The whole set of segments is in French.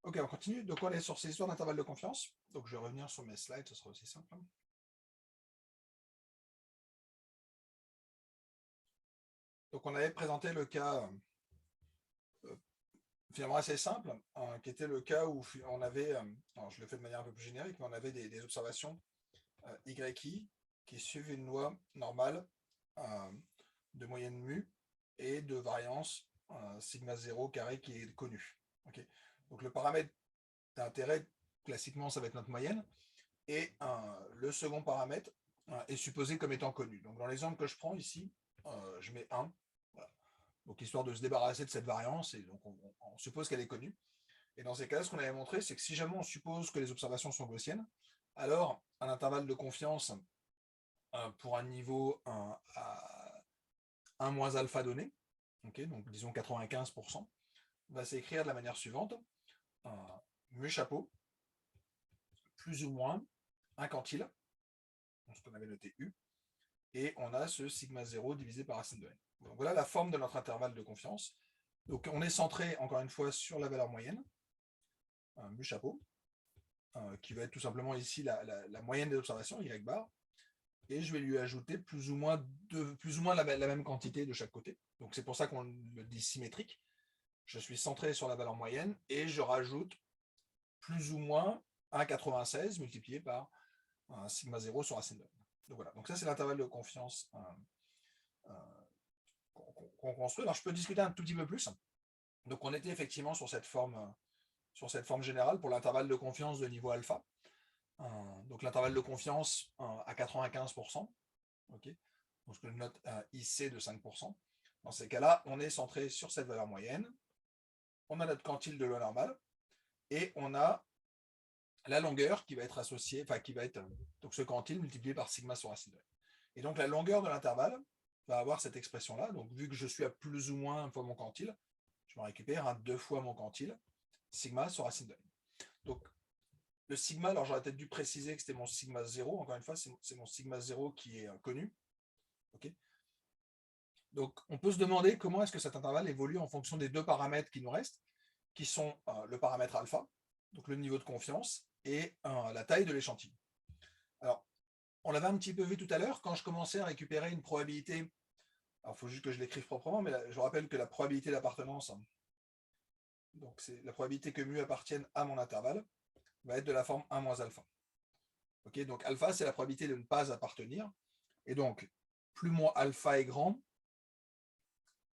Ok, on continue. Donc, on est sur ces histoires d'intervalle de confiance. Donc, je vais revenir sur mes slides, ce sera aussi simple. Donc, on avait présenté le cas finalement assez simple, qui était le cas où on avait, alors je le fais de manière un peu plus générique, mais on avait des observations YI qui suivent une loi normale de moyenne mu et de variance sigma 0 carré qui est connu. Okay. Donc le paramètre d'intérêt, classiquement, ça va être notre moyenne, et le second paramètre est supposé comme étant connu. Donc dans l'exemple que je prends ici, je mets 1, voilà. Donc histoire de se débarrasser de cette variance, et donc on suppose qu'elle est connue. Et dans ces cas-là, ce qu'on avait montré, c'est que si jamais on suppose que les observations sont gaussiennes, alors un intervalle de confiance pour un niveau à 1 moins alpha donné, okay, donc disons 95%, va s'écrire de la manière suivante, mu chapeau, plus ou moins un quantile, ce qu'on avait noté U, et on a ce sigma 0 divisé par racine de n. Donc voilà la forme de notre intervalle de confiance. Donc on est centré, encore une fois, sur la valeur moyenne, mu chapeau, qui va être tout simplement ici la moyenne des observations, y bar, et je vais lui ajouter plus ou moins la même quantité de chaque côté. Donc c'est pour ça qu'on le dit symétrique. Je suis centré sur la valeur moyenne et je rajoute plus ou moins 1,96 multiplié par un sigma 0 sur racine de n. Donc voilà, donc ça c'est l'intervalle de confiance qu'on construit. Alors je peux discuter un tout petit peu plus. Donc on était effectivement sur cette forme générale pour l'intervalle de confiance de niveau alpha. Donc l'intervalle de confiance à 95%. Okay. Donc je note un IC de 5%. Dans ces cas-là, on est centré sur cette valeur moyenne. On a notre quantile de loi normale et on a la longueur qui va être associée, enfin qui va être donc ce quantile multiplié par sigma sur racine de n. Et donc la longueur de l'intervalle va avoir cette expression-là. Donc vu que je suis à plus ou moins un fois mon quantile, je me récupère 2 fois mon quantile, sigma sur racine de n. Donc le sigma, alors j'aurais peut-être dû préciser que c'était mon sigma 0, encore une fois, c'est mon sigma 0 qui est connu. Okay. Donc on peut se demander comment est-ce que cet intervalle évolue en fonction des deux paramètres qui nous restent, qui sont le paramètre alpha, donc le niveau de confiance, et la taille de l'échantillon. Alors, on l'avait un petit peu vu tout à l'heure, quand je commençais à récupérer une probabilité, alors il faut juste que je l'écrive proprement, mais là, je rappelle que la probabilité d'appartenance, donc c'est la probabilité que mu appartienne à mon intervalle, va être de la forme 1 moins alpha. Okay, donc alpha, c'est la probabilité de ne pas appartenir, et donc plus mon alpha est grand,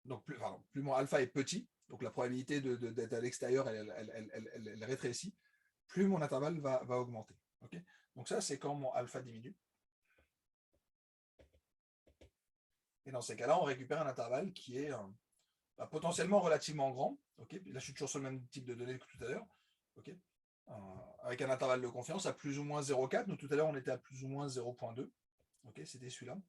donc plus mon alpha est petit, donc la probabilité d'être à l'extérieur, elle rétrécit, plus mon intervalle va augmenter. Okay, donc ça, c'est quand mon alpha diminue. Et dans ces cas-là, on récupère un intervalle qui est potentiellement relativement grand. Okay, là, je suis toujours sur le même type de données que tout à l'heure. Okay, avec un intervalle de confiance à plus ou moins 0,4. Nous, tout à l'heure, on était à plus ou moins 0,2. Okay, c'était celui-là.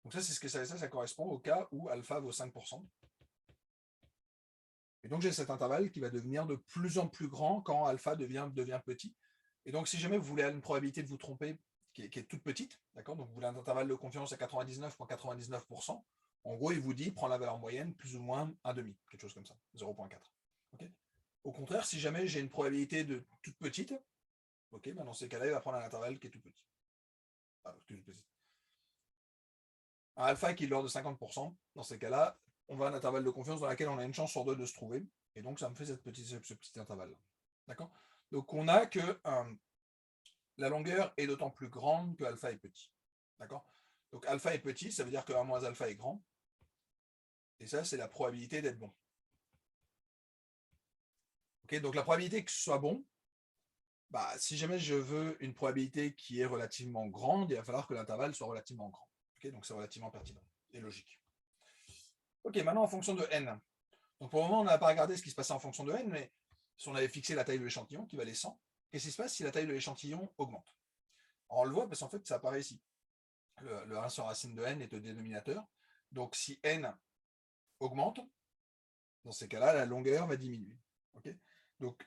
Donc ça, c'est ce que ça correspond au cas où alpha vaut 5%. Et donc j'ai cet intervalle qui va devenir de plus en plus grand quand alpha devient petit. Et donc si jamais vous voulez une probabilité de vous tromper qui est toute petite, d'accord, donc vous voulez un intervalle de confiance à 99,99%, en gros il vous dit prends la valeur moyenne plus ou moins 1,5, quelque chose comme ça, 0,4. Okay. Au contraire, si jamais j'ai une probabilité de toute petite, okay, ben dans ces cas-là, il va prendre un intervalle qui est tout petit. Un alpha qui est de l'ordre de 50%, dans ces cas-là, on va à un intervalle de confiance dans lequel on a une chance sur 2 de se trouver, et donc ça me fait ce petit intervalle-là. D'accord. Donc on a que la longueur est d'autant plus grande que alpha est petit. D'accord. Donc alpha est petit, ça veut dire que 1 moins alpha est grand, et ça, c'est la probabilité d'être bon. Okay, donc la probabilité que ce soit bon, bah, si jamais je veux une probabilité qui est relativement grande, il va falloir que l'intervalle soit relativement grand. Okay, donc c'est relativement pertinent et logique. Ok, maintenant en fonction de n. Donc pour le moment, on n'a pas regardé ce qui se passait en fonction de n, mais si on avait fixé la taille de l'échantillon qui valait 100, qu'est-ce qui se passe si la taille de l'échantillon augmente? Alors on le voit parce qu'en fait, ça apparaît ici. Le 1 sur racine de n est au dénominateur. Donc si n augmente, dans ces cas-là, la longueur va diminuer. Okay, donc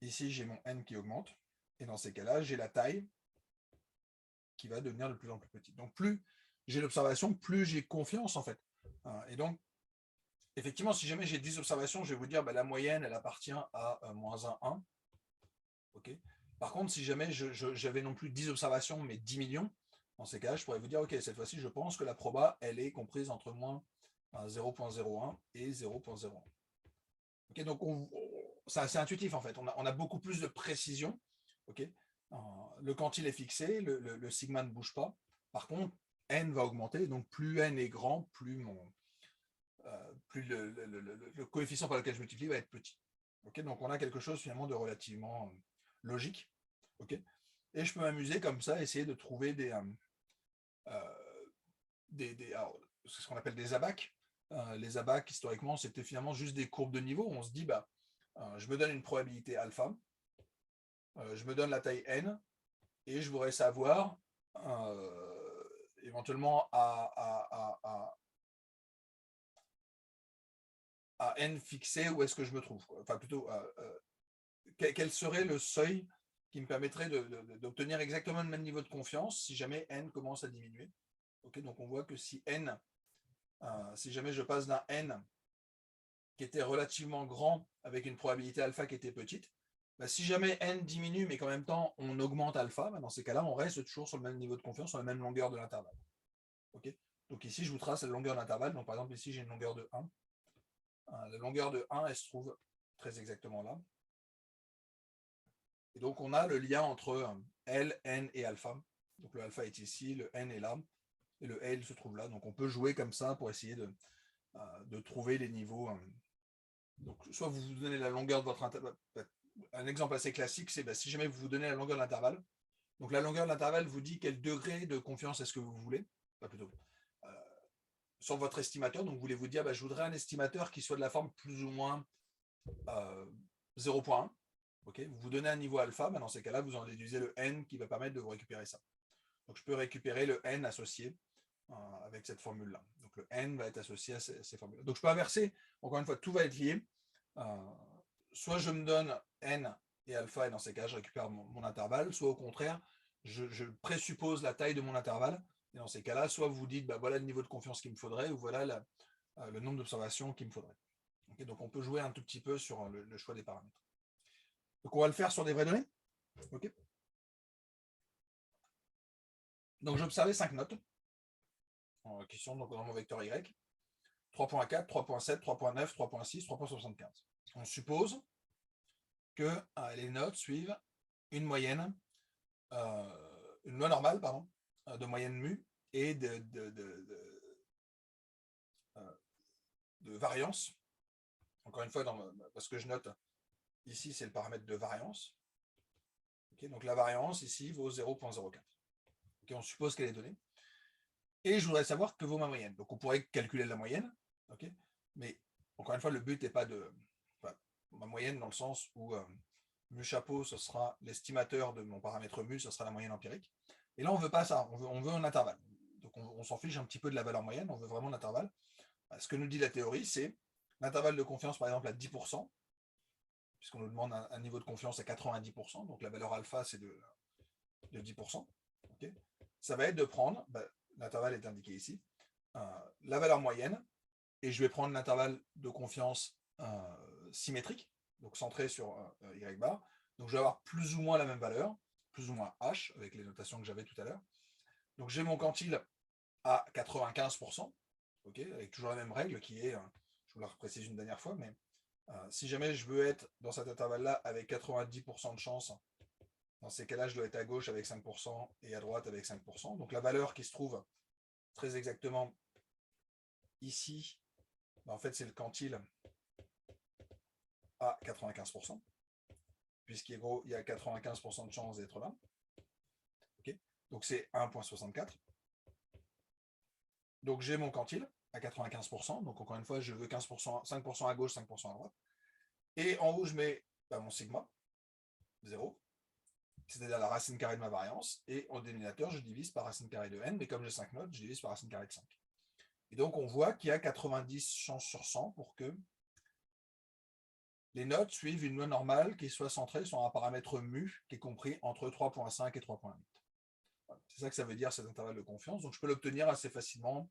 ici, j'ai mon n qui augmente. Et dans ces cas-là, j'ai la taille qui va devenir de plus en plus petite. Donc plus j'ai l'observation, plus j'ai confiance en fait. Et donc, effectivement, si jamais j'ai 10 observations, je vais vous dire bah, la moyenne, elle appartient à moins 1, 1. Okay. Par contre, si jamais j'avais non plus 10 observations, mais 10 millions, dans ces cas-là, je pourrais vous dire, OK, cette fois-ci, je pense que la proba, elle est comprise entre moins 0,01 et 0,01. Okay, donc, c'est assez intuitif, en fait. On a beaucoup plus de précision. Okay. Le quantile est fixé, le sigma ne bouge pas. Par contre, n va augmenter. Donc, plus n est grand, plus le coefficient par lequel je multiplie va être petit. Okay, donc, on a quelque chose, finalement, de relativement logique. Okay, et je peux m'amuser comme ça, essayer de trouver ce qu'on appelle des abacs. Les abacs, historiquement, c'était finalement juste des courbes de niveau. On se dit, bah, je me donne une probabilité alpha, je me donne la taille n, et je voudrais savoir, éventuellement, à n fixé, où est-ce que je me trouve. Quoi. Enfin, plutôt, quel serait le seuil qui me permettrait d'obtenir exactement le même niveau de confiance si jamais n commence à diminuer. Okay, donc on voit que si n, si jamais je passe d'un n qui était relativement grand avec une probabilité alpha qui était petite, bah, si jamais n diminue mais qu'en même temps on augmente alpha, bah, dans ces cas-là on reste toujours sur le même niveau de confiance, sur la même longueur de l'intervalle. Okay, donc ici je vous trace la longueur de l'intervalle, donc par exemple ici j'ai une longueur de 1. La longueur de 1 elle se trouve très exactement là. Et donc, on a le lien entre L, N et alpha. Donc, le alpha est ici, le N est là, et le L se trouve là. Donc, on peut jouer comme ça pour essayer de trouver les niveaux. Donc, soit vous vous donnez la longueur de votre intervalle. Un exemple assez classique, c'est si jamais vous vous donnez la longueur de l'intervalle. Donc, la longueur de l'intervalle vous dit quel degré de confiance est-ce que vous voulez. Enfin, plutôt, sur votre estimateur. Donc, vous voulez vous dire, je voudrais un estimateur qui soit de la forme plus ou moins 0,1. Okay, vous vous donnez un niveau alpha, dans ces cas-là, vous en déduisez le n qui va permettre de vous récupérer ça. Donc, je peux récupérer le n associé avec cette formule-là. Donc, le n va être associé à ces formules-là. Donc, je peux inverser. Encore une fois, tout va être lié. Soit je me donne n et alpha, et dans ces cas, je récupère mon intervalle, soit au contraire, je présuppose la taille de mon intervalle, et dans ces cas-là, soit vous dites, voilà le niveau de confiance qu'il me faudrait, ou voilà le nombre d'observations qu'il me faudrait. Okay, donc, on peut jouer un tout petit peu sur le choix des paramètres. Donc, on va le faire sur des vraies données. Okay. Donc, j'ai observé 5 notes qui sont donc dans mon vecteur Y. 3.4, 3.7, 3.9, 3.6, 3.75. On suppose que les notes suivent une moyenne, une loi normale, pardon, de moyenne mu et de variance. Encore une fois, parce que je note ici, c'est le paramètre de variance. Okay, donc la variance ici vaut 0.04. Okay, on suppose qu'elle est donnée. Et je voudrais savoir que vaut ma moyenne. Donc on pourrait calculer la moyenne, okay, mais encore une fois, le but n'est pas de ma moyenne dans le sens où mu chapeau, ce sera l'estimateur de mon paramètre mu, ce sera la moyenne empirique. Et là, on ne veut pas ça, on veut un intervalle. Donc on s'en fiche un petit peu de la valeur moyenne, on veut vraiment l'intervalle. Ce que nous dit la théorie, c'est l'intervalle de confiance, par exemple, à 10%, puisqu'on nous demande un niveau de confiance à 90%, donc la valeur alpha, c'est de 10%. Okay, ça va être de prendre, l'intervalle est indiqué ici, la valeur moyenne, et je vais prendre l'intervalle de confiance symétrique, donc centré sur Y bar. Donc je vais avoir plus ou moins la même valeur, plus ou moins H, avec les notations que j'avais tout à l'heure. Donc j'ai mon quantile à 95%, okay, avec toujours la même règle qui est, je vous la reprécise une dernière fois, mais si jamais je veux être dans cet intervalle-là avec 90% de chance, dans ces cas-là, je dois être à gauche avec 5% et à droite avec 5%. Donc la valeur qui se trouve très exactement ici, en fait, c'est le quantile à 95%, puisqu'il y a 95% de chance d'être là. Okay, donc c'est 1,64. Donc j'ai mon quantile à 95%. Donc encore une fois, je veux 15%, 5% à gauche, 5% à droite. Et en haut, je mets mon sigma, 0. C'est-à-dire la racine carrée de ma variance, et en dénominateur, je divise par racine carrée de n, mais comme j'ai 5 notes, je divise par racine carrée de 5. Et donc, on voit qu'il y a 90 chances sur 100 pour que les notes suivent une loi normale qui soit centrée sur un paramètre mu qui est compris entre 3.5 et 3.8. Voilà. C'est ça que ça veut dire, cet intervalle de confiance. Donc, je peux l'obtenir assez facilement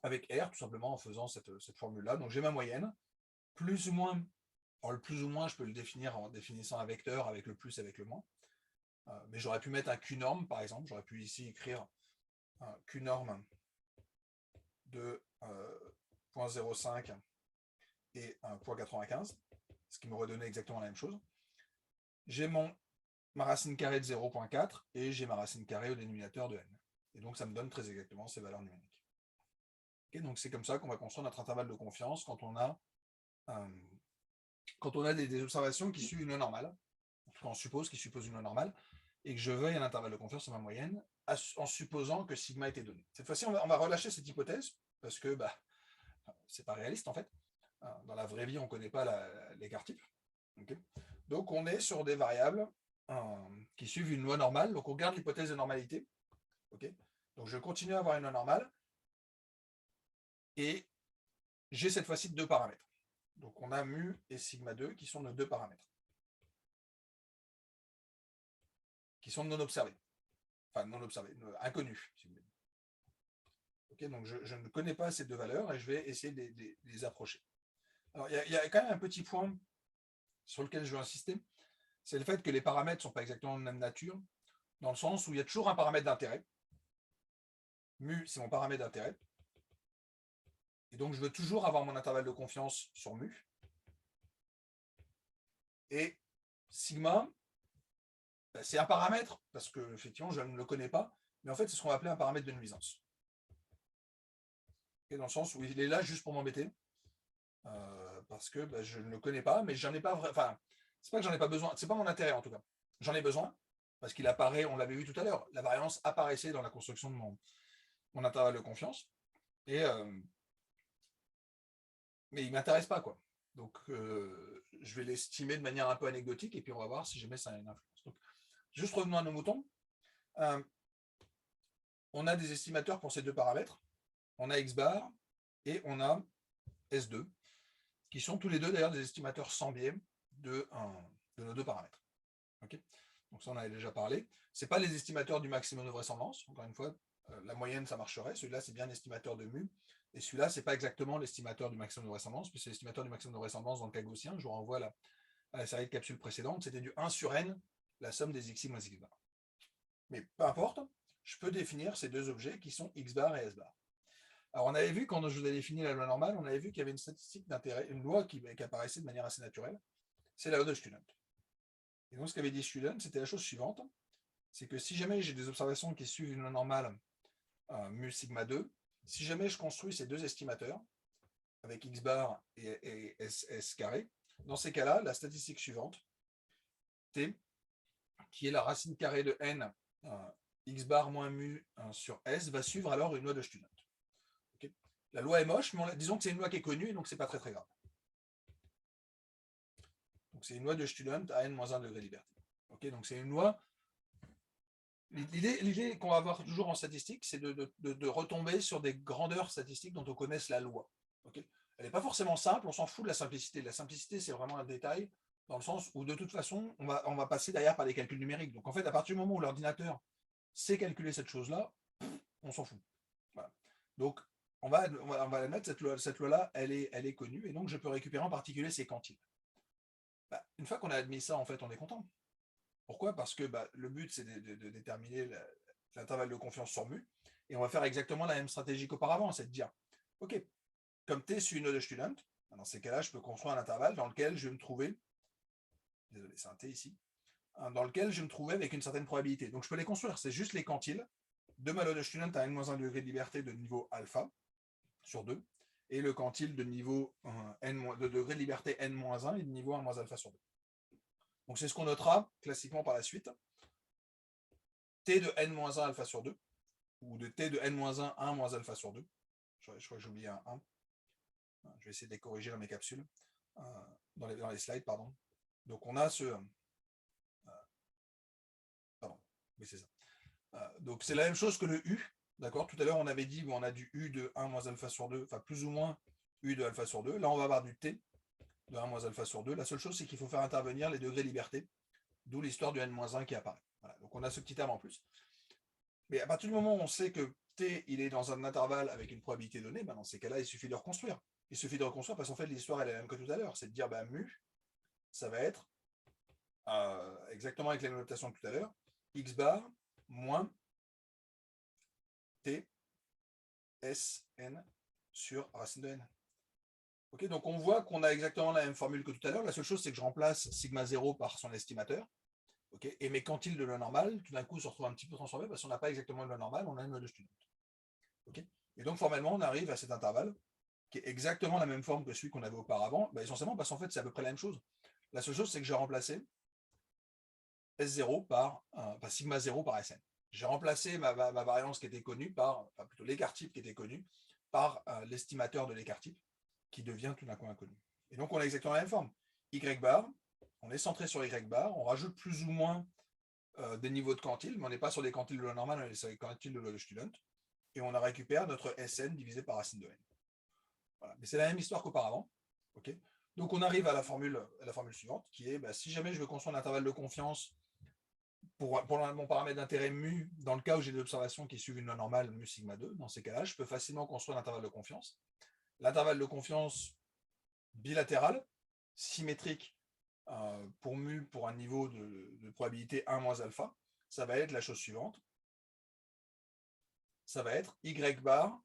avec R, tout simplement en faisant cette formule-là. Donc j'ai ma moyenne, plus ou moins. Alors le plus ou moins, je peux le définir en définissant un vecteur avec le plus et avec le moins. Mais j'aurais pu mettre un Q-norme, par exemple. J'aurais pu ici écrire un Q-norme de 0.05 et 0.95, ce qui m'aurait donné exactement la même chose. J'ai ma racine carrée de 0.4 et j'ai ma racine carrée au dénominateur de n. Et donc ça me donne très exactement ces valeurs numériques. Okay, donc c'est comme ça qu'on va construire notre intervalle de confiance quand on a des observations qui suivent une loi normale. En tout cas, on suppose qu'ils supposent une loi normale et que je veuille un intervalle de confiance sur ma moyenne en supposant que sigma était donné. Cette fois-ci, on va relâcher cette hypothèse parce que c'est pas réaliste en fait. Dans la vraie vie, on ne connaît pas l'écart type. Okay, donc on est sur des variables qui suivent une loi normale. Donc on garde l'hypothèse de normalité. Okay, donc je continue à avoir une loi normale et j'ai cette fois-ci deux paramètres. Donc on a mu et sigma 2 qui sont nos deux paramètres, qui sont non observés. Enfin, non observés, inconnus, si vous voulez. Okay, donc je ne connais pas ces deux valeurs et je vais essayer de les approcher. Alors, il y a quand même un petit point sur lequel je veux insister, c'est le fait que les paramètres ne sont pas exactement de même nature, dans le sens où il y a toujours un paramètre d'intérêt. Mu, c'est mon paramètre d'intérêt. Et donc, je veux toujours avoir mon intervalle de confiance sur mu. Et sigma, c'est un paramètre, parce que effectivement, je ne le connais pas, mais en fait, c'est ce qu'on va appeler un paramètre de nuisance. Et dans le sens où il est là juste pour m'embêter, parce que je ne le connais pas, mais j'en ai pas vraiment. Enfin, c'est pas que j'en ai pas besoin, c'est pas mon intérêt en tout cas. J'en ai besoin, parce qu'il apparaît, on l'avait vu tout à l'heure, la variance apparaissait dans la construction de mon intervalle de confiance. Et mais il ne m'intéresse pas, quoi. Donc, je vais l'estimer de manière un peu anecdotique et puis on va voir si jamais ça a une influence. Donc, juste revenons à nos moutons. On a des estimateurs pour ces deux paramètres. On a X bar et on a S2, qui sont tous les deux d'ailleurs des estimateurs sans biais de nos deux paramètres. Okay, donc ça, on en avait déjà parlé. Ce n'est pas les estimateurs du maximum de vraisemblance. Encore une fois, la moyenne, ça marcherait. Celui-là, c'est bien l'estimateur de mu. Et celui-là, ce n'est pas exactement l'estimateur du maximum de vraisemblance, puisque c'est l'estimateur du maximum de vraisemblance dans le cas gaussien. Je vous renvoie à la série de capsules précédentes. C'était du 1 sur n, la somme des xi moins x bar. Mais peu importe, je peux définir ces deux objets qui sont x bar et s bar. Alors, on avait vu, quand je vous ai défini la loi normale, on avait vu qu'il y avait une statistique d'intérêt, une loi qui apparaissait de manière assez naturelle. C'est la loi de Student. Et donc, ce qu'avait dit Student, c'était la chose suivante, c'est que si jamais j'ai des observations qui suivent une loi normale mu sigma 2, si jamais je construis ces deux estimateurs, avec x bar et s carré, dans ces cas-là, la statistique suivante, t, qui est la racine carrée de n, x bar moins mu sur s, va suivre alors une loi de Student. Okay, la loi est moche, mais disons que c'est une loi qui est connue, et donc c'est pas très très grave. Donc c'est une loi de Student à n-1 degré de liberté. Okay, donc c'est une loi. L'idée qu'on va avoir toujours en statistique, c'est de retomber sur des grandeurs statistiques dont on connaisse la loi. Okay, elle n'est pas forcément simple, on s'en fout de la simplicité. La simplicité, c'est vraiment un détail, dans le sens où de toute façon, on va passer derrière par des calculs numériques. Donc en fait, à partir du moment où l'ordinateur sait calculer cette chose-là, on s'en fout. Voilà. Donc on va admettre, cette loi-là, elle est connue, et donc je peux récupérer en particulier ces quantiles. Une fois qu'on a admis ça, en fait, on est content. Pourquoi? Parce que le but, c'est de déterminer l'intervalle de confiance sur mu, et on va faire exactement la même stratégie qu'auparavant, c'est de dire, ok, comme T suit une loi de Student, dans ces cas-là, je peux construire un intervalle dans lequel je vais me trouver, désolé, c'est un T ici, dans lequel je vais me trouver avec une certaine probabilité. Donc je peux les construire, c'est juste les quantiles de ma loi de Student à n-1 degré de liberté de niveau alpha sur 2, et le quantile de niveau de degré de liberté n-1 et de niveau 1 moins alpha sur 2. Donc c'est ce qu'on notera classiquement par la suite. T de n-1 alpha sur 2, ou de T de n-1, 1 moins alpha sur 2. Je crois que j'ai oublié un 1. Je vais essayer de les corriger dans mes capsules, dans les slides, pardon. Donc on a ce... pardon, oui c'est ça. Donc c'est la même chose que le U, d'accord? Tout à l'heure on avait dit on a du U de 1 moins alpha sur 2, enfin plus ou moins U de alpha sur 2. Là on va avoir du T de 1 moins alpha sur 2. La seule chose c'est qu'il faut faire intervenir les degrés de liberté, d'où l'histoire du n-1 qui apparaît. Voilà. Donc on a ce petit terme en plus. Mais à partir du moment où on sait que t il est dans un intervalle avec une probabilité donnée, ben dans ces cas-là, il suffit de reconstruire. Il suffit de reconstruire parce qu'en fait, l'histoire elle est la même que tout à l'heure. C'est de dire, ben, mu, ça va être, exactement avec la notation de tout à l'heure, x bar moins t Sn sur racine de n. Okay, donc on voit qu'on a exactement la même formule que tout à l'heure. La seule chose, c'est que je remplace sigma 0 par son estimateur. Okay, et mes quantiles de loi normale, tout d'un coup, se retrouvent un petit peu transformés parce qu'on n'a pas exactement une loi normale, on a une loi de Student. Okay, et donc, formellement, on arrive à cet intervalle qui est exactement la même forme que celui qu'on avait auparavant, essentiellement parce qu'en fait, c'est à peu près la même chose. La seule chose, c'est que j'ai remplacé S0 par sigma 0 par Sn. J'ai remplacé ma variance qui était connue par, plutôt l'écart type qui était connu par l'estimateur de l'écart type qui devient tout d'un coup inconnu. Et donc on a exactement la même forme. Y bar, on est centré sur Y bar, on rajoute plus ou moins des niveaux de quantile, mais on n'est pas sur des quantiles de loi normale, on est sur des quantiles de loi de Student, et on récupère notre Sn divisé par racine de n. Voilà. Mais c'est la même histoire qu'auparavant. Okay, donc on arrive à la formule suivante, qui est, si jamais je veux construire un intervalle de confiance pour mon paramètre d'intérêt mu, dans le cas où j'ai des observations qui suivent une loi normale mu sigma 2, dans ces cas-là, je peux facilement construire un intervalle de confiance. L'intervalle de confiance bilatéral, symétrique pour mu pour un niveau de probabilité 1 moins alpha, ça va être la chose suivante. Ça va être y bar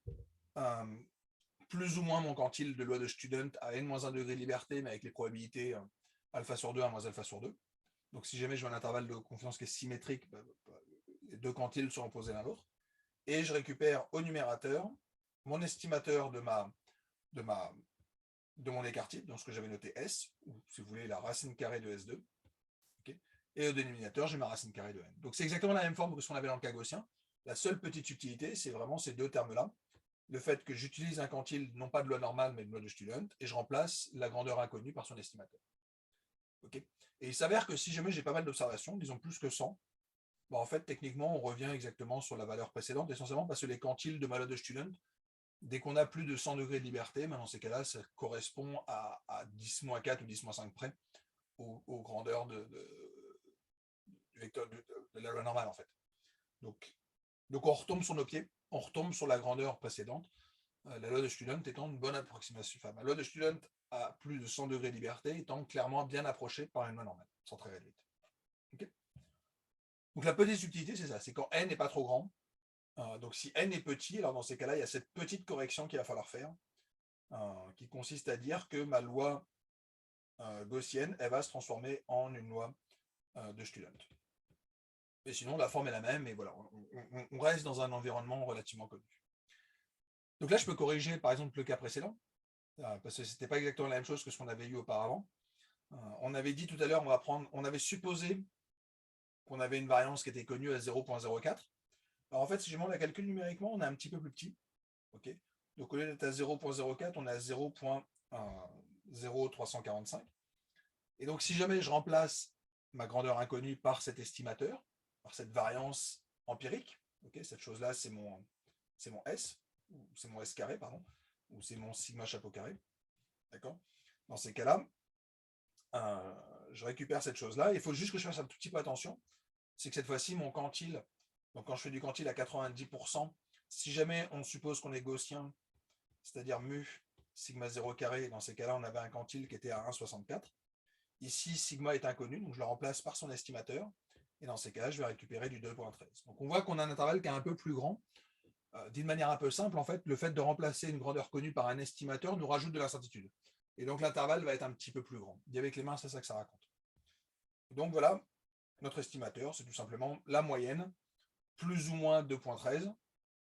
plus ou moins mon quantile de loi de Student à n-1 degré de liberté, mais avec les probabilités alpha sur 2, 1 moins alpha sur 2. Donc si jamais je veux un intervalle de confiance qui est symétrique, les deux quantiles sont opposés l'un à l'autre. Et je récupère au numérateur mon estimateur de mon écart type, donc ce que j'avais noté S, ou si vous voulez la racine carrée de S2. Okay, et au dénominateur, j'ai ma racine carrée de N. Donc c'est exactement la même forme que ce qu'on avait dans le cas gaussien. La seule petite subtilité, c'est vraiment ces deux termes-là. Le fait que j'utilise un quantile, non pas de loi normale, mais de loi de Student, et je remplace la grandeur inconnue par son estimateur. Okay, et il s'avère que si jamais j'ai pas mal d'observations, disons plus que 100, en fait, techniquement, on revient exactement sur la valeur précédente, essentiellement parce que les quantiles de ma loi de Student, dès qu'on a plus de 100 degrés de liberté, dans ces cas-là, ça correspond à 10-4 ou 10-5 près aux grandeurs du vecteur de la loi normale, en fait. Donc on retombe sur nos pieds, on retombe sur la grandeur précédente, la loi de Student étant une bonne approximation. Enfin, la loi de Student à plus de 100 degrés de liberté étant clairement bien approchée par une loi normale, sans très réduite. Okay, donc la petite subtilité, c'est ça, c'est quand n n'est pas trop grand. Donc si n est petit, alors dans ces cas-là, il y a cette petite correction qu'il va falloir faire, qui consiste à dire que ma loi gaussienne, elle va se transformer en une loi de Student. Et sinon, la forme est la même, et voilà, on reste dans un environnement relativement connu. Donc là, je peux corriger, par exemple, le cas précédent, parce que ce n'était pas exactement la même chose que ce qu'on avait eu auparavant. On avait dit tout à l'heure, on avait supposé qu'on avait une variance qui était connue à 0.04. Alors en fait, si je la calcule numériquement, on est un petit peu plus petit. Okay, donc au lieu d'être à 0.04, on est à 0.0345. Et donc si jamais je remplace ma grandeur inconnue par cet estimateur, par cette variance empirique, okay, cette chose-là, c'est mon S, ou c'est mon S carré, pardon, ou c'est mon sigma chapeau carré. D'accord. Dans ces cas-là, je récupère cette chose-là. Il faut juste que je fasse un tout petit peu attention. C'est que cette fois-ci, mon quantile, donc quand je fais du quantile à 90%, si jamais on suppose qu'on est gaussien, c'est-à-dire mu sigma 0 carré, dans ces cas-là, on avait un quantile qui était à 1,64. Ici, sigma est inconnu, donc je le remplace par son estimateur. Et dans ces cas-là, je vais récupérer du 2.13. Donc on voit qu'on a un intervalle qui est un peu plus grand. D'une manière un peu simple, en fait, le fait de remplacer une grandeur connue par un estimateur nous rajoute de l'incertitude. Et donc l'intervalle va être un petit peu plus grand. Dit avec les mains, c'est ça que ça raconte. Donc voilà, notre estimateur, c'est tout simplement la moyenne, plus ou moins 2.13,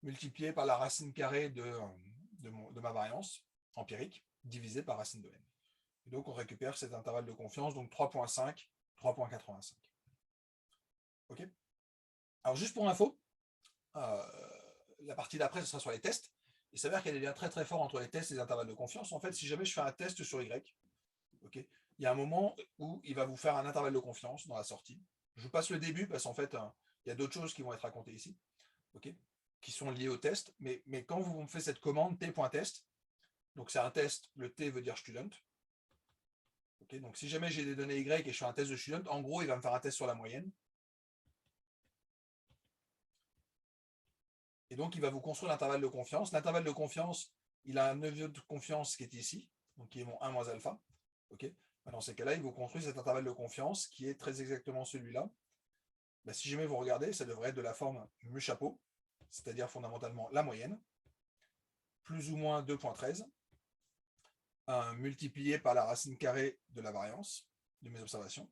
multiplié par la racine carrée de ma variance empirique, divisé par racine de n. Et donc on récupère cet intervalle de confiance, donc 3.5, 3.85. Ok. Alors juste pour info, la partie d'après, ce sera sur les tests. Il s'avère qu'il y a des liens très très forts entre les tests et les intervalles de confiance. En fait, si jamais je fais un test sur Y, okay, il y a un moment où il va vous faire un intervalle de confiance dans la sortie. Je vous passe le début parce qu'en fait, il y a d'autres choses qui vont être racontées ici, okay, qui sont liées au test. Mais quand vous me faites cette commande t.test, donc c'est un test, le t veut dire student. Okay, donc si jamais j'ai des données Y et je fais un test de student, en gros, il va me faire un test sur la moyenne. Et donc, il va vous construire l'intervalle de confiance. L'intervalle de confiance, il a un niveau de confiance qui est ici, donc qui est mon 1 moins alpha. Okay, dans ces cas-là, il vous construit cet intervalle de confiance qui est très exactement celui-là. Ben, si jamais vous regardez, ça devrait être de la forme mu chapeau, c'est-à-dire fondamentalement la moyenne, plus ou moins 2,13, multiplié par la racine carrée de la variance de mes observations.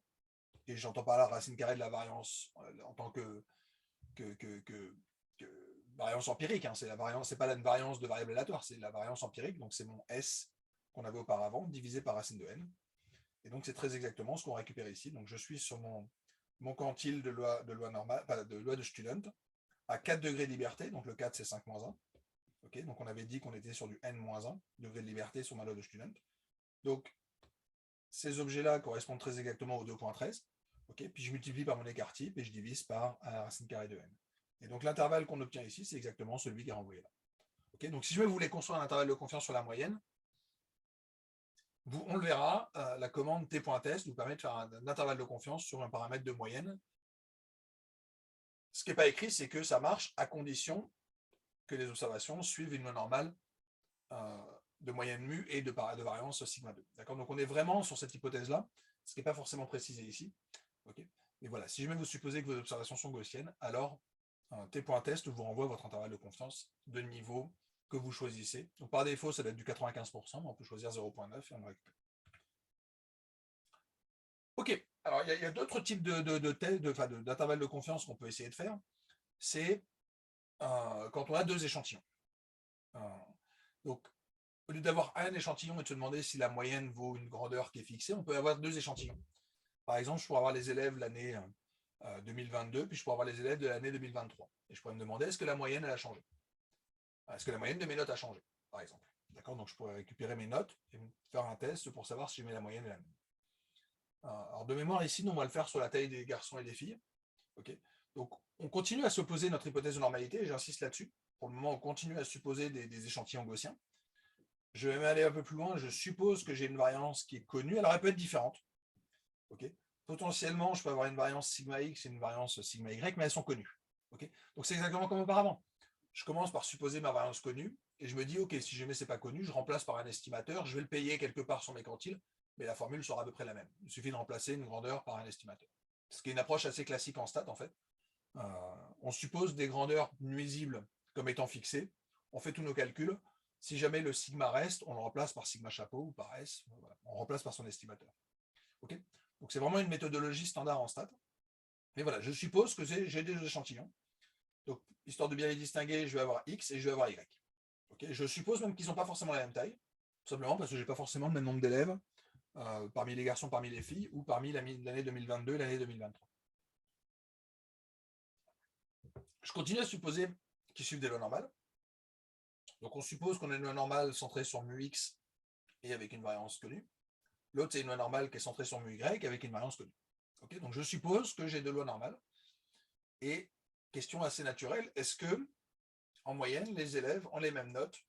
Et j'entends pas la racine carrée de la variance en tant que variance empirique. Hein. C'est la variance, c'est pas la variance de variable aléatoire, c'est la variance empirique. Donc c'est mon S qu'on avait auparavant divisé par racine de n. Et donc c'est très exactement ce qu'on récupère ici. Donc je suis sur mon quantile de loi normale, de loi de Student à 4 degrés de liberté. Donc le 4 c'est 5 moins 1. Okay, donc on avait dit qu'on était sur du n-1 degré de liberté sur ma loi de Student. Donc ces objets-là correspondent très exactement au 2,13. Okay, puis je multiplie par mon écart type et je divise par la racine carrée de n. Et donc l'intervalle qu'on obtient ici, c'est exactement celui qui est renvoyé là. Okay, donc si je voulais construire un intervalle de confiance sur la moyenne, on le verra, la commande t.test nous permet de faire un intervalle de confiance sur un paramètre de moyenne. Ce qui n'est pas écrit, c'est que ça marche à condition que les observations suivent une loi normale de moyenne mu et de variance sigma 2. D'accord, donc on est vraiment sur cette hypothèse-là, ce qui n'est pas forcément précisé ici. Okay, mais voilà, si jamais vous supposez que vos observations sont gaussiennes, alors t.test vous renvoie votre intervalle de confiance de niveau que vous choisissez. Donc par défaut, ça doit être du 95%, mais on peut choisir 0,9 et on le récupère. Ok, alors il y a d'autres types d'intervalles de confiance qu'on peut essayer de faire. C'est quand on a deux échantillons. Donc, au lieu d'avoir un échantillon et de se demander si la moyenne vaut une grandeur qui est fixée, on peut avoir deux échantillons. Par exemple, je pourrais avoir les élèves l'année 2022, puis je pourrais avoir les élèves de l'année 2023. Et je pourrais me demander, est-ce que la moyenne, elle a changé? Est-ce que la moyenne de mes notes a changé, par exemple? D'accord, donc je pourrais récupérer mes notes et faire un test pour savoir si je mets la moyenne et la même. Alors de mémoire, ici, nous, on va le faire sur la taille des garçons et des filles. Okay, donc on continue à supposer notre hypothèse de normalité, et j'insiste là-dessus. Pour le moment, on continue à supposer des échantillons gaussiens. Je vais aller un peu plus loin, je suppose que j'ai une variance qui est connue, alors elle peut être différente. Okay, potentiellement, je peux avoir une variance sigma x et une variance sigma y, mais elles sont connues. Okay, donc c'est exactement comme auparavant. Je commence par supposer ma variance connue, et je me dis, ok, si jamais c'est pas connu, je remplace par un estimateur, je vais le payer quelque part sur mes quantiles, mais la formule sera à peu près la même. Il suffit de remplacer une grandeur par un estimateur. Ce qui est une approche assez classique en stats, en fait. On suppose des grandeurs nuisibles comme étant fixées, on fait tous nos calculs, si jamais le sigma reste, on le remplace par sigma chapeau ou par S, voilà. On remplace par son estimateur. Okay, donc c'est vraiment une méthodologie standard en stats. Mais voilà, je suppose que j'ai des échantillons. Donc, histoire de bien les distinguer, je vais avoir X et je vais avoir Y. Okay, je suppose même qu'ils n'ont pas forcément la même taille, tout simplement parce que je n'ai pas forcément le même nombre d'élèves parmi les garçons, parmi les filles, ou parmi l'année 2022 et l'année 2023. Je continue à supposer qu'ils suivent des lois normales. Donc on suppose qu'on a une loi normale centrée sur mu x et avec une variance connue. L'autre, c'est une loi normale qui est centrée sur mu y avec une variance connue. Okay, donc je suppose que j'ai deux lois normales. Et question assez naturelle, est-ce que, en moyenne, les élèves ont les mêmes notes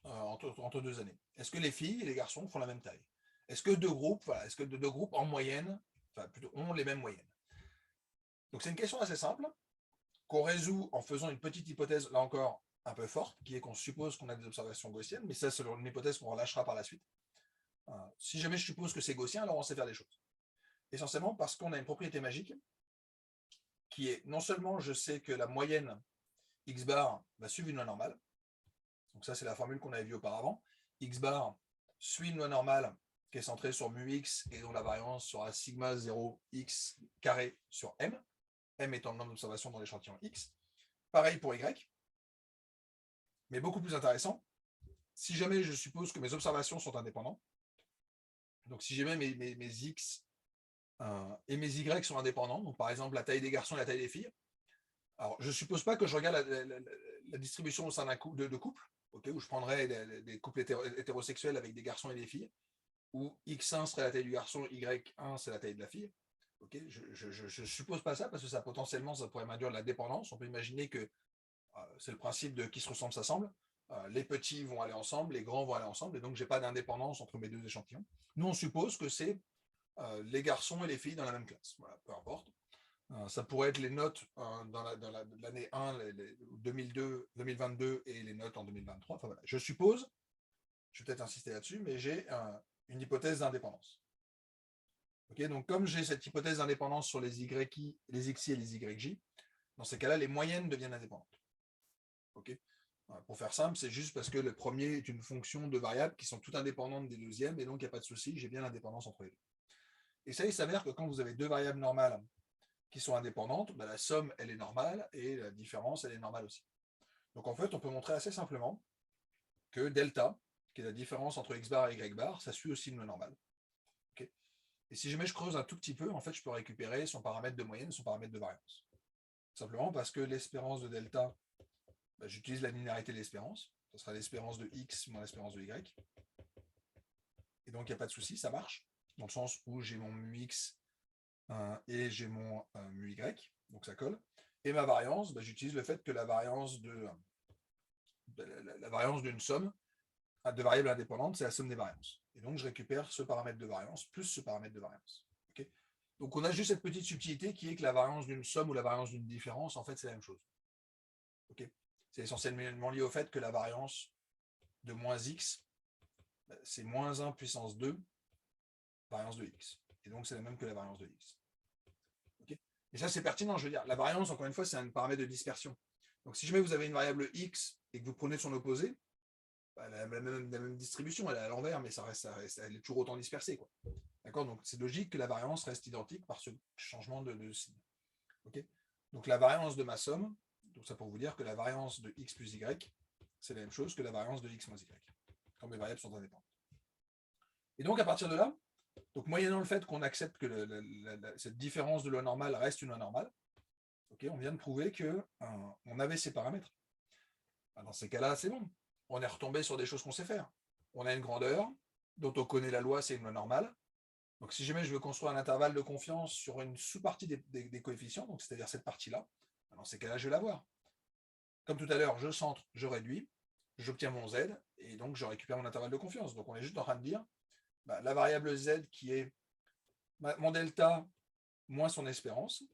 entre deux années? Est-ce que les filles et les garçons font la même taille? Est-ce que deux groupes, voilà, est-ce que deux groupes en moyenne, enfin plutôt, ont les mêmes moyennes? Donc c'est une question assez simple qu'on résout en faisant une petite hypothèse, là encore, un peu forte, qui est qu'on suppose qu'on a des observations gaussiennes, mais ça, c'est une hypothèse qu'on relâchera par la suite. Si jamais je suppose que c'est gaussien, alors on sait faire des choses. Essentiellement parce qu'on a une propriété magique qui est, non seulement je sais que la moyenne x bar va suivre une loi normale, donc ça c'est la formule qu'on avait vue auparavant, x bar suit une loi normale qui est centrée sur mu x et dont la variance sera sigma 0 x carré sur m, m étant le nombre d'observations dans l'échantillon x. Pareil pour y, mais beaucoup plus intéressant, si jamais je suppose que mes observations sont indépendantes, donc si jamais mes x et mes y sont indépendants, donc par exemple la taille des garçons et la taille des filles, alors je ne suppose pas que je regarde la distribution au sein d'un couple, de couple, okay, où je prendrais des couples hétérosexuels avec des garçons et des filles, où x1 serait la taille du garçon, y1 c'est la taille de la fille. Okay, je ne suppose pas ça parce que ça potentiellement ça pourrait m'induire de la dépendance. On peut imaginer que c'est le principe de qui se ressemble s'assemble. Les petits vont aller ensemble, les grands vont aller ensemble, et donc je n'ai pas d'indépendance entre mes deux échantillons. Nous, on suppose que c'est les garçons et les filles dans la même classe. Voilà, peu importe. Ça pourrait être les notes dans l'année 1, 2002, 2022 et les notes en 2023. Enfin, voilà. Je suppose, je vais peut-être insister là-dessus, mais j'ai une hypothèse d'indépendance. Okay, donc, comme j'ai cette hypothèse d'indépendance sur les YI, les XI et les YJ, dans ces cas-là, les moyennes deviennent indépendantes. Okay, pour faire simple, c'est juste parce que le premier est une fonction de variables qui sont toutes indépendantes des deuxièmes, et donc il n'y a pas de souci, j'ai bien l'indépendance entre les deux. Et ça, il s'avère que quand vous avez deux variables normales qui sont indépendantes, bah, la somme, elle est normale, et la différence, elle est normale aussi. Donc en fait, on peut montrer assez simplement que delta, qui est la différence entre x bar et y bar, ça suit aussi une loi normale. Okay, et si jamais je creuse un tout petit peu, en fait, je peux récupérer son paramètre de moyenne et son paramètre de variance. Simplement parce que l'espérance de delta, bah, j'utilise la linéarité de l'espérance. Ce sera l'espérance de x moins l'espérance de y. Et donc, il n'y a pas de souci, ça marche. Dans le sens où j'ai mon mu x et j'ai mon mu y. Donc, ça colle. Et ma variance, bah, j'utilise le fait que la variance la variance d'une somme de variables indépendantes, c'est la somme des variances. Et donc, je récupère ce paramètre de variance plus ce paramètre de variance. Okay, donc, on a juste cette petite subtilité qui est que la variance d'une somme ou la variance d'une différence, en fait, c'est la même chose. Okay, c'est essentiellement lié au fait que la variance de moins x, c'est moins 1 puissance 2 variance de x. Et donc, c'est la même que la variance de x. Okay, et ça, c'est pertinent, je veux dire. La variance, encore une fois, c'est un paramètre de dispersion. Donc, si jamais vous avez une variable x et que vous prenez son opposé, elle a la même distribution, elle est à l'envers, mais elle est toujours autant dispersée. D'accord, donc c'est logique que la variance reste identique par ce changement de signe. Okay, donc la variance de ma somme, donc ça pour vous dire que la variance de x plus y, c'est la même chose que la variance de x moins y, quand mes variables sont indépendantes. Et donc à partir de là, donc moyennant le fait qu'on accepte que cette différence de loi normale reste une loi normale, okay, on vient de prouver qu'on avait ces paramètres. Dans ces cas-là, c'est bon. On est retombé sur des choses qu'on sait faire. On a une grandeur dont on connaît la loi, c'est une loi normale. Donc si jamais je veux construire un intervalle de confiance sur une sous-partie des coefficients, donc c'est-à-dire cette partie-là, dans ces cas-là, je vais l'avoir. Comme tout à l'heure, je centre, je réduis, j'obtiens mon z, et donc je récupère mon intervalle de confiance. Donc on est juste en train de dire, bah, la variable z qui est mon delta moins son espérance.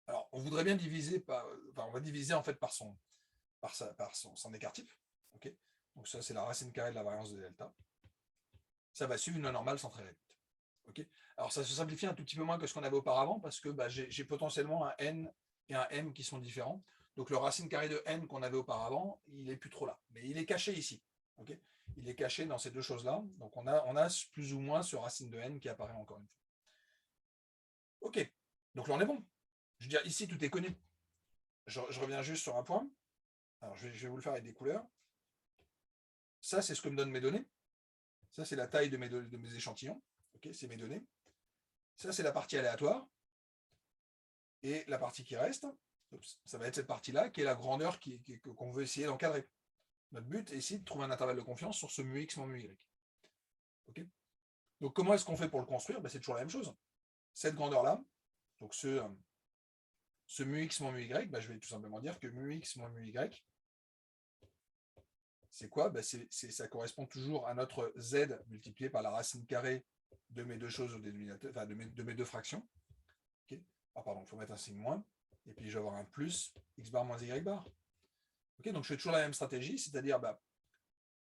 Alors on voudrait bien diviser par, on va diviser en fait par son écart type. Okay, donc ça c'est la racine carrée de la variance de delta. Ça va suivre une loi normale sans très vite. Okay, alors ça se simplifie un tout petit peu moins que ce qu'on avait auparavant parce que bah, j'ai potentiellement un n et un m qui sont différents. Donc le racine carrée de n qu'on avait auparavant, il n'est plus trop là. Mais il est caché ici. Okay, il est caché dans ces deux choses-là. Donc on a plus ou moins ce racine de n qui apparaît encore une fois. Ok, donc là on est bon. Je veux dire, ici tout est connu. Je reviens juste sur un point. Alors je vais vous le faire avec des couleurs. Ça, c'est ce que me donnent mes données. Ça, c'est la taille de mes échantillons. Okay, c'est mes données. Ça, c'est la partie aléatoire. Et la partie qui reste, ça va être cette partie-là, qui est la grandeur qu'on veut essayer d'encadrer. Notre but est ici de trouver un intervalle de confiance sur ce mu x moins mu y. Okay, donc comment est-ce qu'on fait pour le construire? C'est toujours la même chose. Cette grandeur-là, donc ce mu x moins mu y, je vais tout simplement dire que mu x moins mu y, c'est quoi? Ça correspond toujours à notre z multiplié par la racine carrée de mes deux choses au dénominateur, enfin de mes deux fractions. Okay, ah pardon, il faut mettre un signe moins. Et puis je vais avoir un plus x bar moins y bar. Okay, donc je fais toujours la même stratégie, c'est-à-dire,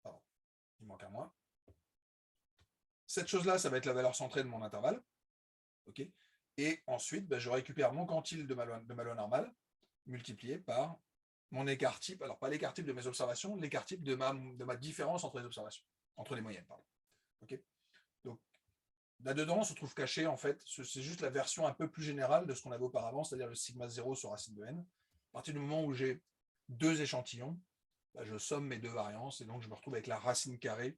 pardon, il manque un moins. Cette chose-là, ça va être la valeur centrée de mon intervalle. Okay, et ensuite, je récupère mon quantile de ma loi normale multiplié par mon écart type, alors pas l'écart type de mes observations, l'écart type de ma différence entre les observations, entre les moyennes, pardon. Okay, donc là-dedans, on se trouve caché, en fait, c'est juste la version un peu plus générale de ce qu'on avait auparavant, c'est-à-dire le sigma 0 sur racine de n. À partir du moment où j'ai deux échantillons, je somme mes deux variances, et donc je me retrouve avec la racine carrée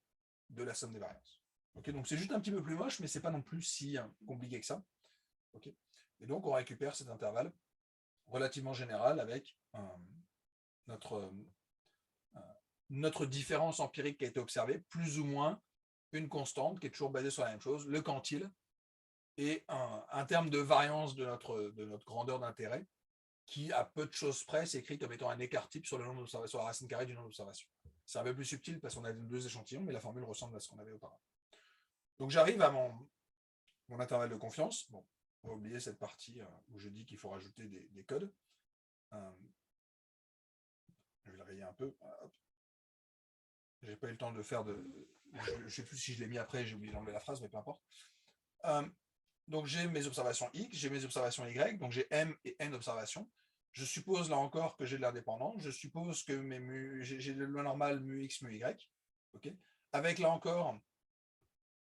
de la somme des variances. Okay, donc c'est juste un petit peu plus moche, mais c'est pas non plus si compliqué que ça. Okay, et donc on récupère cet intervalle relativement général avec notre différence empirique qui a été observée, plus ou moins une constante qui est toujours basée sur la même chose, le quantile, et un terme de variance de notre grandeur d'intérêt qui, à peu de choses près, s'écrit comme étant un écart type sur le nombre d'observations, sur la racine carrée du nombre d'observations. C'est un peu plus subtil parce qu'on a deux échantillons, mais la formule ressemble à ce qu'on avait auparavant. Donc j'arrive à mon intervalle de confiance. Bon, On va oublier cette partie où je dis qu'il faut rajouter des codes. Je vais le rayer un peu. J'ai pas eu le temps de faire de. Je ne sais plus si je l'ai mis après, j'ai oublié d'enlever la phrase, mais peu importe. Donc j'ai mes observations X, j'ai mes observations Y, donc j'ai M et N observations. Je suppose là encore que j'ai de l'indépendant. Je suppose que j'ai le normal mu X, mu Y. Okay, avec là encore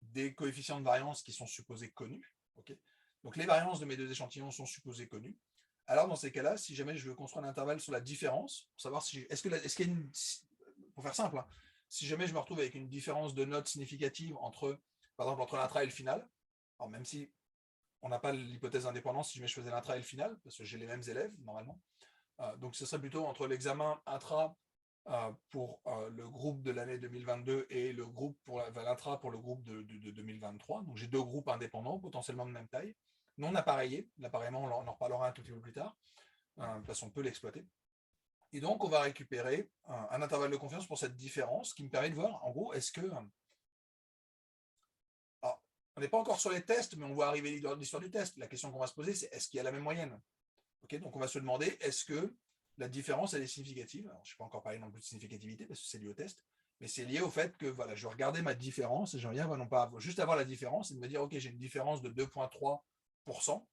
des coefficients de variance qui sont supposés connus. Okay, donc les variances de mes deux échantillons sont supposées connues. Alors dans ces cas-là, si jamais je veux construire un intervalle sur la différence, pour savoir si est-ce qu'il y a une, pour faire simple, hein, si jamais je me retrouve avec une différence de notes significative entre, par exemple, entre l'intra et le final, alors même si on n'a pas l'hypothèse d'indépendance si jamais je faisais l'intra et le final, parce que j'ai les mêmes élèves normalement, donc ce serait plutôt entre l'examen intra pour le groupe de l'année 2022 et le groupe pour l'intra pour le groupe de 2023. Donc j'ai deux groupes indépendants, potentiellement de même taille, non appareillés. L'appareillement, on en reparlera un tout petit peu plus tard, parce qu'on peut l'exploiter. Et donc on va récupérer un intervalle de confiance pour cette différence qui me permet de voir, en gros, est-ce que... Alors, on n'est pas encore sur les tests, mais on va arriver dans l'histoire du test. La question qu'on va se poser, c'est est-ce qu'il y a la même moyenne? Okay, donc on va se demander, est-ce que la différence, elle est significative? Alors, je ne vais pas encore parler non plus de significativité, parce que c'est lié au test, mais c'est lié au fait que voilà, je vais regarder ma différence, et j'aimerais bien non pas juste avoir la différence, et de me dire, ok, j'ai une différence de 2,3%.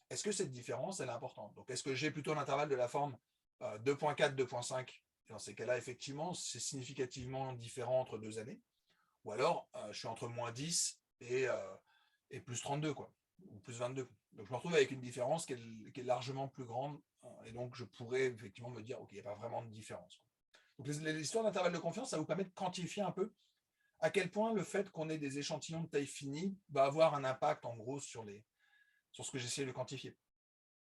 Est-ce que cette différence, elle est importante? Donc, est-ce que j'ai plutôt l'intervalle de la forme 2,4, 2,5? Dans ces cas-là, effectivement, c'est significativement différent entre deux années. Ou alors, je suis entre moins 10 et plus 32, quoi, ou plus 22. Donc, je me retrouve avec une différence qui est largement plus grande. Et donc, je pourrais effectivement me dire, OK, il n'y a pas vraiment de différence. Donc, l'histoire d'intervalle de confiance, ça vous permet de quantifier un peu à quel point le fait qu'on ait des échantillons de taille finie va avoir un impact, en gros, sur ce que j'essaie de quantifier.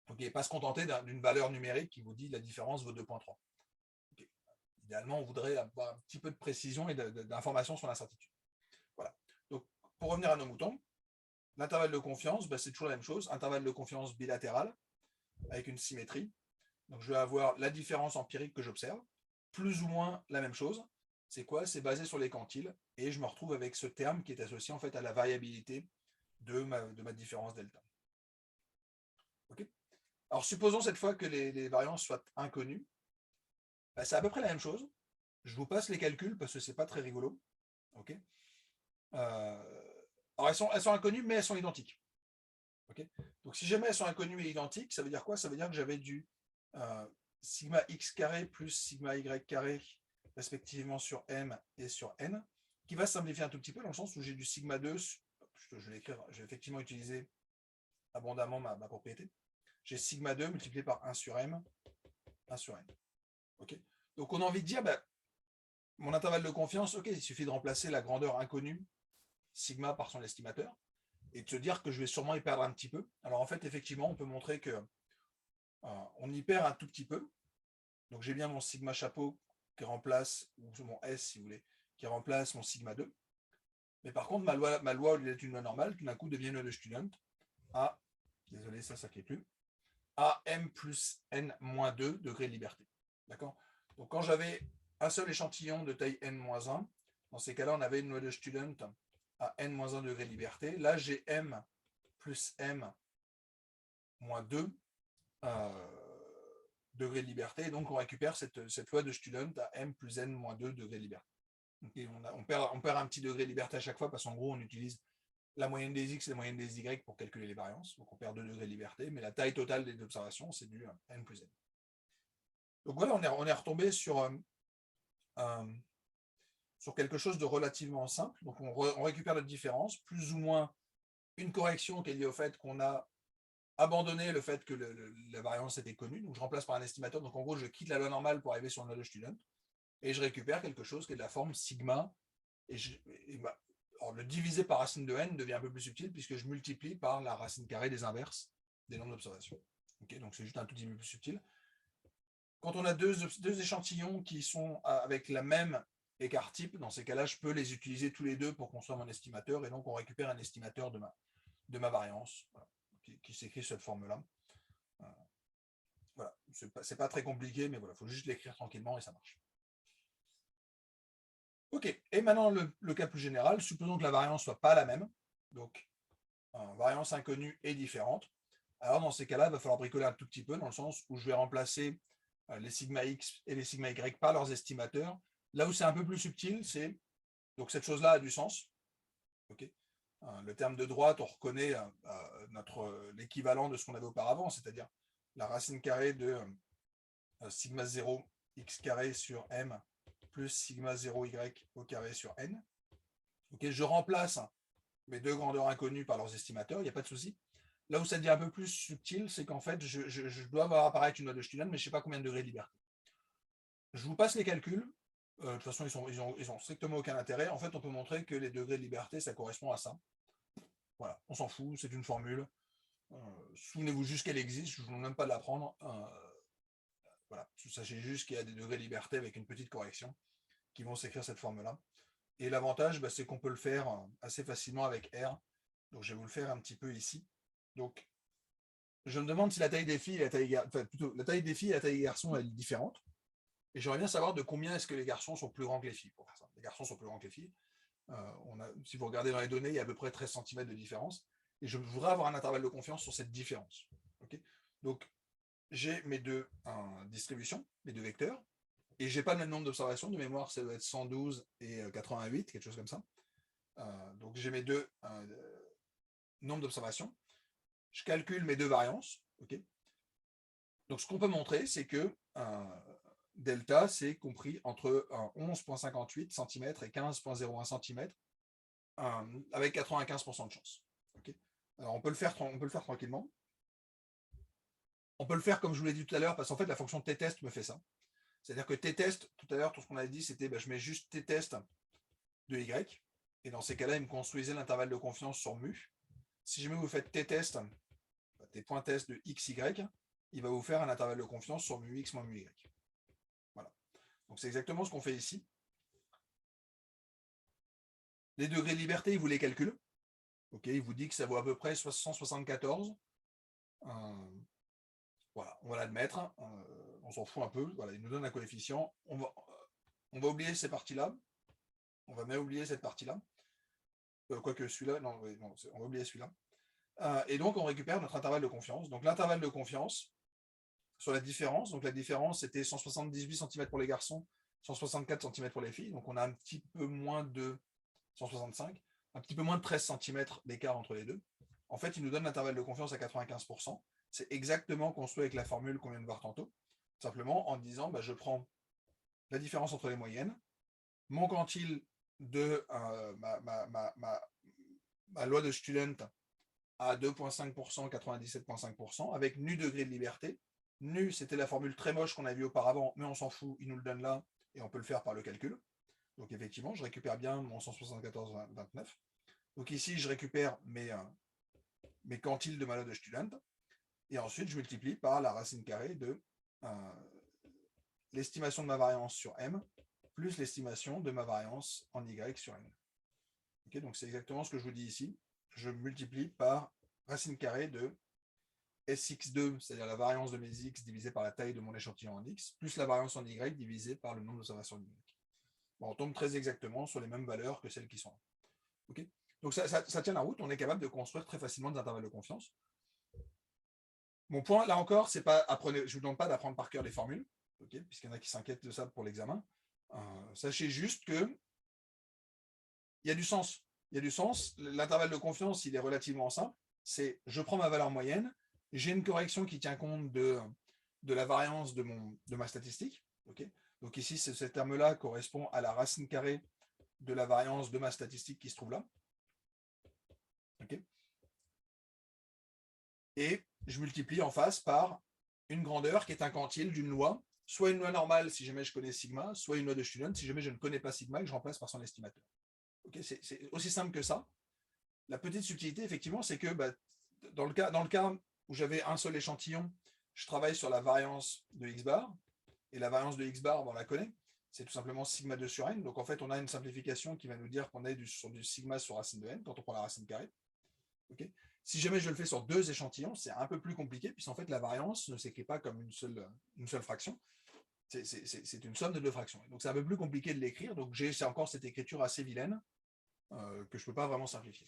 Donc, pas se contenter d'une valeur numérique qui vous dit la différence vaut 2,3. Okay. Idéalement, on voudrait avoir un petit peu de précision et d'informations sur l'incertitude. Voilà. Donc, pour revenir à nos moutons, l'intervalle de confiance, c'est toujours la même chose. Intervalle de confiance bilatéral avec une symétrie. Donc, je vais avoir la différence empirique que j'observe, plus ou moins la même chose. C'est quoi? C'est basé sur les quantiles. Et je me retrouve avec ce terme qui est associé en fait à la variabilité de ma différence delta. Okay, alors, supposons cette fois que les variances soient inconnues. C'est à peu près la même chose. Je vous passe les calculs parce que c'est pas très rigolo. Okay, alors, elles sont inconnues, mais elles sont identiques. Okay, donc, si jamais elles sont inconnues et identiques, ça veut dire quoi? Ça veut dire que j'avais du sigma x carré plus sigma y carré, respectivement sur m et sur n, qui va simplifier un tout petit peu dans le sens où j'ai du sigma 2, je vais l'écrire, je vais effectivement utiliser abondamment ma propriété. J'ai sigma 2 multiplié par 1 sur m, 1 sur n. Okay, donc, on a envie de dire, mon intervalle de confiance, ok, il suffit de remplacer la grandeur inconnue, sigma par son estimateur, et de se dire que je vais sûrement y perdre un petit peu. Alors en fait, effectivement, on peut montrer que on y perd un tout petit peu. Donc j'ai bien mon sigma chapeau qui remplace, ou mon S si vous voulez, qui remplace mon sigma 2. Mais par contre, ma loi au lieu d'être une loi normale, tout d'un coup devient une loi de Student à, désolé, ça ne plus, à m plus n moins 2 degrés de liberté. D'accord? Donc quand j'avais un seul échantillon de taille n-1, dans ces cas-là, on avait une loi de Student à n-1 degré de liberté. Là, j'ai m plus m moins 2 degrés de liberté. Et donc, on récupère cette loi de Student à m plus n moins 2 degrés de liberté. Okay, on perd un petit degré de liberté à chaque fois parce qu'en gros, on utilise la moyenne des x et la moyenne des y pour calculer les variances. Donc, on perd 2 degrés de liberté, mais la taille totale des observations, c'est du n plus n. Donc, voilà, on est retombé sur quelque chose de relativement simple. Donc, on récupère notre différence, plus ou moins une correction qui est liée au fait qu'on a abandonné le fait que la variance était connue. Donc, je remplace par un estimateur. Donc, en gros, je quitte la loi normale pour arriver sur une loi de Student. Et je récupère quelque chose qui est de la forme sigma. Alors, le diviser par racine de n devient un peu plus subtil puisque je multiplie par la racine carrée des inverses des nombres d'observation. Okay, donc, c'est juste un tout petit peu plus subtil. Quand on a deux échantillons qui sont avec la même écart type, dans ces cas-là, je peux les utiliser tous les deux pour construire mon estimateur. Et donc, on récupère un estimateur de ma variance, voilà, qui s'écrit sous cette forme-là. Voilà, c'est pas très compliqué, mais voilà, il faut juste l'écrire tranquillement et ça marche. Ok, et maintenant le cas plus général, supposons que la variance ne soit pas la même. Donc, variance inconnue et différente. Alors dans ces cas-là, il va falloir bricoler un tout petit peu, dans le sens où je vais remplacer les sigma x et les sigma y par leurs estimateurs. Là où c'est un peu plus subtil, c'est donc cette chose-là a du sens. Okay, le terme de droite, on reconnaît l'équivalent de ce qu'on avait auparavant, c'est-à-dire la racine carrée de sigma 0 x carré sur m plus sigma 0 y au carré sur n. Okay, je remplace mes deux grandeurs inconnues par leurs estimateurs, il n'y a pas de souci. Là où ça devient un peu plus subtil, c'est qu'en fait, je dois voir apparaître une loi de Stillen, mais je ne sais pas combien de degrés de liberté. Je vous passe les calculs. De toute façon, ils ont strictement aucun intérêt. En fait, on peut montrer que les degrés de liberté, ça correspond à ça. Voilà, on s'en fout, c'est une formule. Souvenez-vous juste qu'elle existe, je ne vous demande même pas de l'apprendre. Voilà, sachez juste qu'il y a des degrés de liberté avec une petite correction qui vont s'écrire cette forme-là. Et l'avantage, c'est qu'on peut le faire assez facilement avec R. Donc, je vais vous le faire un petit peu ici. Donc, je me demande si la taille des filles et la taille, enfin, plutôt, la taille des filles et la taille des garçons est différente. Et j'aimerais bien savoir de combien est-ce que les garçons sont plus grands que les filles pour faire ça. Les garçons sont plus grands que les filles. Si vous regardez dans les données, il y a à peu près 13 cm de différence. Et je voudrais avoir un intervalle de confiance sur cette différence. Okay, donc, j'ai mes deux distributions, mes deux vecteurs, et je n'ai pas le même nombre d'observations. De mémoire, ça doit être 112 et 88, quelque chose comme ça. Donc, j'ai mes deux nombres d'observations. Je calcule mes deux variances. Okay, donc, ce qu'on peut montrer, c'est que delta, c'est compris entre 11,58 cm et 15,01 cm, avec 95% de chance. Okay, alors, on peut le faire tranquillement. On peut le faire comme je vous l'ai dit tout à l'heure, parce qu'en fait, la fonction t-test me fait ça. C'est-à-dire que t-test, tout à l'heure, tout ce qu'on avait dit, c'était je mets juste t-test de y. Et dans ces cas-là, il me construisait l'intervalle de confiance sur mu. Si jamais vous faites t-test, t.test de xy, il va vous faire un intervalle de confiance sur mu x moins mu y. Voilà. Donc c'est exactement ce qu'on fait ici. Les degrés de liberté, il vous les calcule. Okay, il vous dit que ça vaut à peu près 174. Voilà, on va l'admettre. On s'en fout un peu. Voilà, il nous donne un coefficient. On va oublier ces parties-là. On va même oublier cette partie-là. Quoique celui-là, non, on va oublier celui-là. Et donc, on récupère notre intervalle de confiance. Donc, l'intervalle de confiance sur la différence. Donc, la différence, c'était 178 cm pour les garçons, 164 cm pour les filles. Donc, on a un petit peu moins de 165, un petit peu moins de 13 cm d'écart entre les deux. En fait, il nous donne l'intervalle de confiance à 95%. C'est exactement construit avec la formule qu'on vient de voir tantôt. Simplement en disant, je prends la différence entre les moyennes, mon quantile de ma loi de Student à 2,5%, 97,5%, avec nu degré de liberté. Nu, c'était la formule très moche qu'on a vue auparavant, mais on s'en fout, il nous le donne là, et on peut le faire par le calcul. Donc effectivement, je récupère bien mon 174,29. Donc ici, je récupère mes quantiles de ma loi de Student, et ensuite, je multiplie par la racine carrée de l'estimation de ma variance sur M, plus l'estimation de ma variance en Y sur N. Okay, donc c'est exactement ce que je vous dis ici. Je multiplie par racine carrée de Sx2, c'est-à-dire la variance de mes x divisée par la taille de mon échantillon en x, plus la variance en y divisée par le nombre d'observations en y. Bon, on tombe très exactement sur les mêmes valeurs que celles qui sont là. Okay, donc ça tient la route, on est capable de construire très facilement des intervalles de confiance. Mon point, là encore, c'est pas apprenez, je ne vous demande pas d'apprendre par cœur les formules, okay, puisqu'il y en a qui s'inquiètent de ça pour l'examen. Sachez juste que il y a du sens. Il y a du sens. L'intervalle de confiance, il est relativement simple. C'est je prends ma valeur moyenne, j'ai une correction qui tient compte de la variance de ma statistique. Okay, donc ici, ce terme-là correspond à la racine carrée de la variance de ma statistique qui se trouve là. Okay, et je multiplie en face par une grandeur qui est un quantile d'une loi, soit une loi normale si jamais je connais sigma, soit une loi de Student si jamais je ne connais pas sigma et que je remplace par son estimateur. Okay, c'est aussi simple que ça. La petite subtilité, effectivement, c'est que dans le cas où j'avais un seul échantillon, je travaille sur la variance de x bar, et la variance de x bar, on la connaît, c'est tout simplement sigma 2 sur n. Donc en fait, on a une simplification qui va nous dire qu'on est sur du sigma sur racine de n quand on prend la racine carrée. Okay, si jamais je le fais sur deux échantillons, c'est un peu plus compliqué, puisqu'en fait, la variance ne s'écrit pas comme une seule fraction. C'est une somme de deux fractions. Donc c'est un peu plus compliqué de l'écrire. Donc j'ai encore cette écriture assez vilaine que je ne peux pas vraiment simplifier.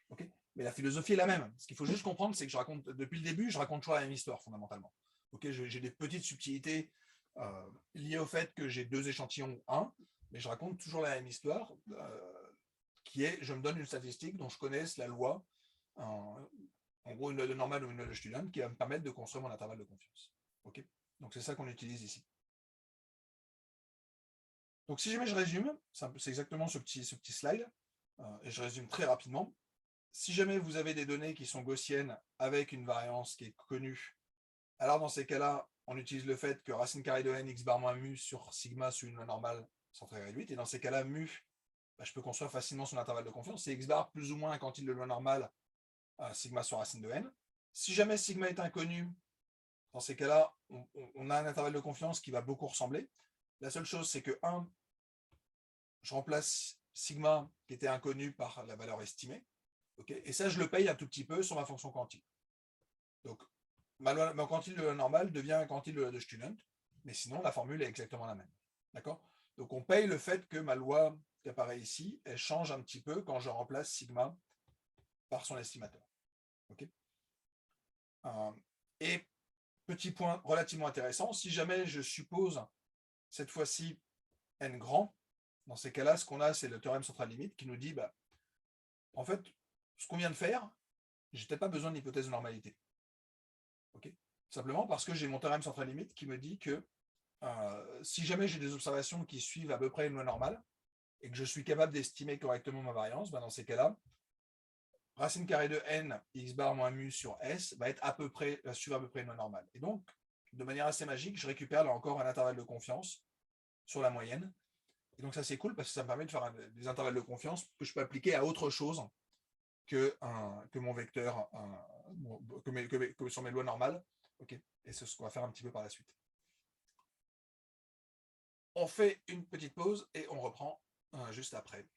Okay, mais la philosophie est la même. Ce qu'il faut juste comprendre, c'est que je raconte, depuis le début, je raconte toujours la même histoire, fondamentalement. Okay, j'ai des petites subtilités liées au fait que j'ai 2 échantillons ou 1, mais je raconte toujours la même histoire, qui est, je me donne une statistique dont je connaisse la loi, en gros une loi de normale ou une loi de Student, qui va me permettre de construire mon intervalle de confiance. Okay, donc c'est ça qu'on utilise ici. Donc si jamais je résume, c'est exactement ce petit slide, et je résume très rapidement. Si jamais vous avez des données qui sont gaussiennes avec une variance qui est connue, alors dans ces cas-là, on utilise le fait que racine carrée de n x bar moins mu sur sigma sur une loi normale centrée réduite, et dans ces cas-là, mu, je peux construire facilement son intervalle de confiance, c'est x bar plus ou moins un quantile de loi normale sigma sur racine de n. Si jamais sigma est inconnu, dans ces cas-là, on a un intervalle de confiance qui va beaucoup ressembler. La seule chose, c'est que 1, je remplace sigma qui était inconnu par la valeur estimée. Okay, et ça, je le paye un tout petit peu sur ma fonction quantile. Donc, mon quantile normal devient un quantile de Student, mais sinon, la formule est exactement la même. D'accord? Donc, on paye le fait que ma loi qui apparaît ici, elle change un petit peu quand je remplace sigma par son estimateur. Okay, et petit point relativement intéressant, si jamais je suppose cette fois-ci n grand, dans ces cas-là, ce qu'on a, c'est le théorème central limite qui nous dit, en fait, ce qu'on vient de faire, j'ai peut-être pas besoin de l'hypothèse de normalité. Okay, simplement parce que j'ai mon théorème central limite qui me dit que si jamais j'ai des observations qui suivent à peu près une loi normale et que je suis capable d'estimer correctement ma variance, dans ces cas-là, racine carrée de n x bar moins mu sur s va être suivre à peu près une loi normale. Et donc, de manière assez magique, je récupère là encore un intervalle de confiance sur la moyenne. Et donc ça c'est cool parce que ça me permet de faire des intervalles de confiance que je peux appliquer à autre chose que mon vecteur, que sur mes lois normales. Okay, et c'est ce qu'on va faire un petit peu par la suite. On fait une petite pause et on reprend juste après.